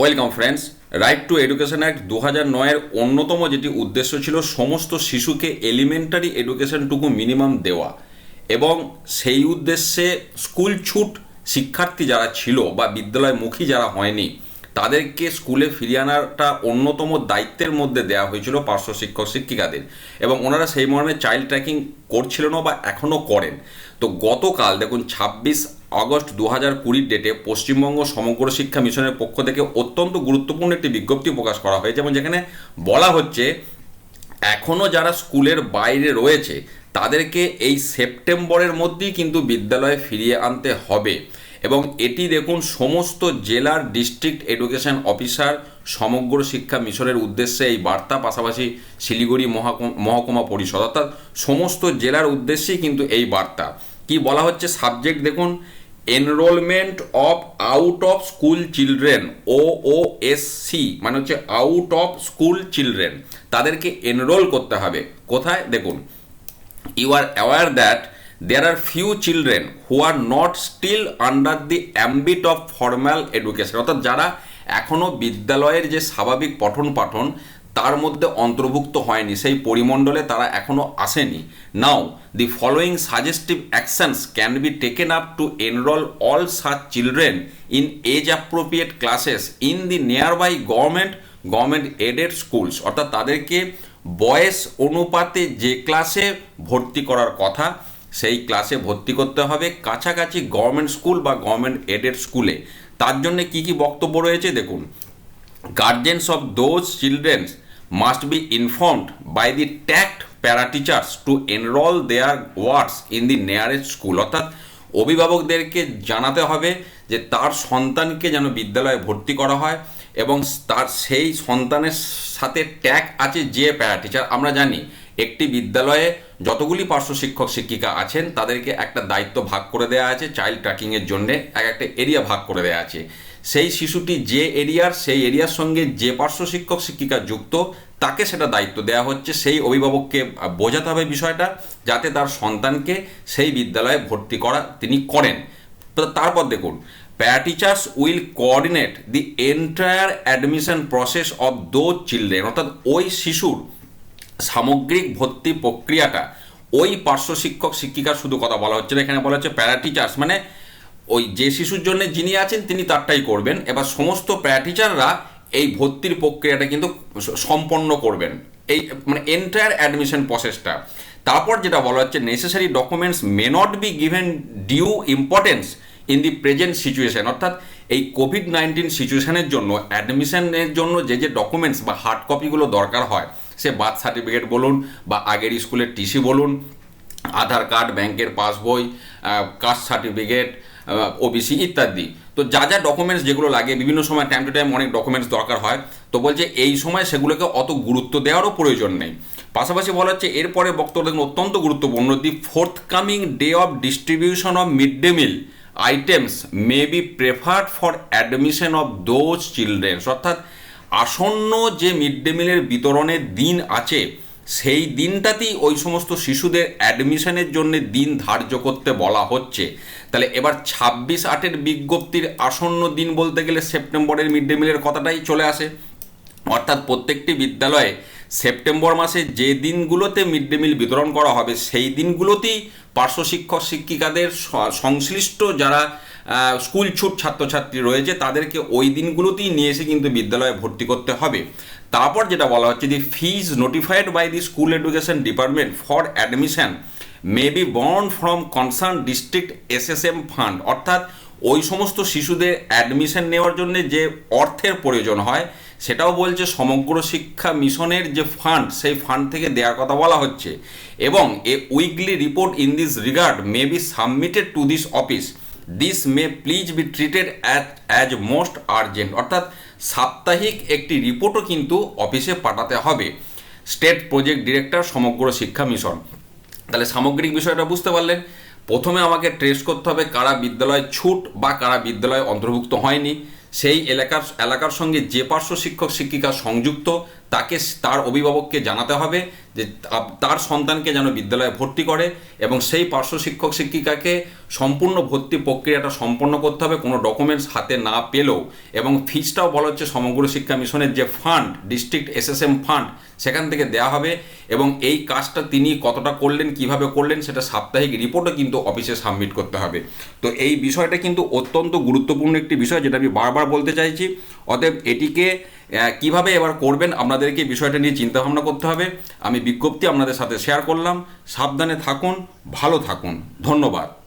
Welcome friends. Right to education act 2009-এর অন্যতম যেটি উদ্দেশ্য ছিল সমস্ত শিশুকে এলিমেন্টারি এডুকেশনটুকু মিনিমাম দেওয়া, এবং সেই উদ্দেশ্যে স্কুল ছুট শিক্ষার্থী যারা ছিল বা বিদ্যালয়মুখী যারা হয়নি তাদেরকে স্কুলে ফিরিয়ে আনাটা অন্যতম দায়িত্বের মধ্যে দেওয়া হয়েছিল পার্শ্ব শিক্ষক শিক্ষিকাদের, এবং ওনারা সেই মর্মে চাইল্ড ট্র্যাকিং করছিলেন বা এখনও করেন। তো গতকাল দেখুন 26 আগস্ট 2020 ডেটে পশ্চিমবঙ্গ সমগ্র শিক্ষা মিশনের পক্ষ থেকে অত্যন্ত গুরুত্বপূর্ণ একটি বিজ্ঞপ্তি প্রকাশ করা হয়েছে, এবং যেখানে বলা হচ্ছে এখনও যারা স্কুলের বাইরে রয়েছে তাদেরকে এই সেপ্টেম্বরের মধ্যেই কিন্তু বিদ্যালয়ে ফিরিয়ে আনতে হবে। এবং এটি দেখুন সমস্ত জেলার ডিস্ট্রিক্ট এডুকেশন অফিসার সমগ্র শিক্ষা মিশনের উদ্দেশ্যে এই বার্তা, পাশাপাশি শিলিগুড়ি মহকুমা পরিষদ অর্থাৎ সমস্ত জেলার উদ্দেশ্যেই কিন্তু এই বার্তা। কি বলা হচ্ছে সাবজেক্ট দেখুন, enrolment of out of school children, OOSC মানে হচ্ছে আউট অফ স্কুল চিলড্রেন, তাদেরকে এনরোল করতে হবে। কোথায় দেখুন, you are aware that there are few children who are not still under the ambit of formal education, অর্থাৎ যারা এখনও বিদ্যালয়ের যে স্বাভাবিক পঠন পাঠন তার মধ্যে অন্তর্ভুক্ত হয়নি, সেই পরিমণ্ডলে তারা এখনও আসেনি। Now the following suggestive actions can be taken up to enrol all such children in age appropriate classes in the nearby government aided schools, অর্থাৎ তাদেরকে বয়স অনুপাতে যে ক্লাসে ভর্তি করার কথা সেই ক্লাসে ভর্তি করতে হবে কাছাকাছি গভর্নমেন্ট স্কুল বা গভর্নমেন্ট এডেড স্কুলে। তার জন্য কি কি বক্তব্য রয়েছে দেখুন, guardians of those children must be informed by the tact para teachers to enrol their wards in the nearest school, অর্থাৎ অভিভাবকদেরকে জানাতে হবে যে তার সন্তানকে যেন বিদ্যালয়ে ভর্তি করা হয়, এবং তার সেই সন্তানের সাথে ট্যাগ আছে যে প্যারা টিচার। আমরা জানি একটি বিদ্যালয়ে যতগুলি পার্শ্ব শিক্ষক শিক্ষিকা আছেন তাদেরকে একটা দায়িত্ব ভাগ করে দেওয়া আছে, চাইল্ড ট্র্যাকিংয়ের জন্যে একটা এরিয়া ভাগ করে দেওয়া আছে। সেই শিশুটি যে এরিয়ার, সেই এরিয়ার সঙ্গে যে পার্শ্ব শিক্ষক শিক্ষিকা যুক্ত তাকে সেটা দায়িত্ব দেওয়া হচ্ছে। সেই অভিভাবককে বোঝাতে হবে বিষয়টা, যাতে তার সন্তানকে সেই বিদ্যালয়ে ভর্তি করা তিনি করেন। তো তারপর দেখুন, প্যারা teachers will coordinate the entire admission process of those children, অর্থাৎ ওই শিশুর সামগ্রিক ভর্তি প্রক্রিয়াটা ওই পার্শ্ব শিক্ষক শিক্ষিকার শুধু কথা বলা হচ্ছে না, এখানে বলা হচ্ছে প্যারা টিচার্স মানে ওই যে শিশুর জন্য যিনি আছেন তিনি তারটাই করবেন। এবার সমস্ত প্যারা টিচাররা এই ভর্তির প্রক্রিয়াটা কিন্তু সম্পন্ন করবেন, এই মানে এন্টায়ার অ্যাডমিশন প্রসেসটা। তারপর যেটা বলা হচ্ছে, necessary documents may not be given due importance in the present situation, অর্থাৎ এই কোভিড-19 সিচুয়েশনের জন্য অ্যাডমিশনের জন্য যে যে ডকুমেন্টস বা হার্ড কপিগুলো দরকার হয়, সে বার্থ সার্টিফিকেট বলুন বা আগের স্কুলের টিসি বলুন, আধার কার্ড, ব্যাংকের পাসবই, কাস্ট সার্টিফিকেট, ওবিসি ইত্যাদি, তো যা যা ডকুমেন্টস যেগুলো লাগে বিভিন্ন সময় টাইম টু টাইম অনেক ডকুমেন্টস দরকার হয়, তো বলছে এই সময় সেগুলোকে অত গুরুত্ব দেওয়ারও প্রয়োজন নেই। পাশাপাশি বলা হচ্ছে এরপরে বক্তব্য অত্যন্ত গুরুত্বপূর্ণ, দি fourth coming day of distribution of mid day meal items may be preferred for admission of those children's, অর্থাৎ আসন্ন যে মিড ডে মিলের বিতরণের দিন আছে সেই দিনটাতেই ওই সমস্ত শিশুদের অ্যাডমিশনের জন্য দিন ধার্য করতে বলা হচ্ছে। তাহলে এবার 26/8-এর বিজ্ঞপ্তির আসন্ন দিন বলতে গেলে সেপ্টেম্বরের মিড ডে মিলের কথাটাই চলে আসে, অর্থাৎ প্রত্যেকটি বিদ্যালয়ে সেপ্টেম্বর মাসে যে দিনগুলোতে মিড ডে মিল বিতরণ করা হবে সেই দিনগুলোতেই পার্শ্ব শিক্ষক শিক্ষিকাদের সংশ্লিষ্ট যারা স্কুল ছুট ছাত্রছাত্রী রয়েছে তাদেরকে ওই দিনগুলোতেই নিয়ে এসে কিন্তু বিদ্যালয়ে ভর্তি করতে হবে। তারপর যেটা বলা হচ্ছে, the fees notified by the school education department for admission may be borne from concern district SSM fund, অর্থাৎ ওই সমস্ত শিশুদের অ্যাডমিশন নেওয়ার জন্য যে অর্থের প্রয়োজন হয় সেটাও বলছে সমগ্র শিক্ষা মিশনের যে ফান্ড সেই ফান্ড থেকে দেওয়ার কথা বলা হচ্ছে, এবং a weekly report in this regard may be submitted to this office, this may please be treated as most urgent, অর্থাৎ সাপ্তাহিক একটি রিপোর্টও কিন্তু অফিসে পাঠাতে হবে। স্টেট প্রজেক্ট ডিরেক্টর সমগ্র শিক্ষা মিশন। তাহলে সামগ্রিক বিষয়টা বুঝতে পারলেন, প্রথমে আমাকে ট্রেস করতে হবে কারা বিদ্যালয় ছুট বা কারা বিদ্যালয়ে অন্তর্ভুক্ত হয়নি, সেই এলাকার সঙ্গে যে পার্শ্ব শিক্ষক শিক্ষিকা সংযুক্ত তাকে তার অভিভাবককে জানাতে হবে যে তার সন্তানকে যেন বিদ্যালয়ে ভর্তি করে, এবং সেই পার্শ্ব শিক্ষক শিক্ষিকাকে সম্পূর্ণ ভর্তি প্রক্রিয়াটা সম্পন্ন করতে হবে কোনো ডকুমেন্টস হাতে না পেলেও। এবং ফিজটাও বলা হচ্ছে সমগ্র শিক্ষা মিশনের যে ফান্ড, ডিস্ট্রিক্ট এসএসএম ফান্ড, সেখান থেকে দেওয়া হবে। এবং এই কাজটা তিনি কতটা করলেন, কিভাবে করলেন, সেটা সাপ্তাহিক রিপোর্টও কিন্তু অফিসে সাবমিট করতে হবে। তো এই বিষয়টা কিন্তু অত্যন্ত গুরুত্বপূর্ণ একটি বিষয়, যেটা আমি বারবার বলতে চাইছি। অতএব এটিকে কিভাবে এবার করবেন, আপনাদেরকে বিষয়টা নিয়ে চিন্তাভাবনা করতে হবে। আমি বিজ্ঞপ্তি আপনাদের সাথে শেয়ার করলাম। সাবধানে থাকুন, ভালো থাকুন, ধন্যবাদ।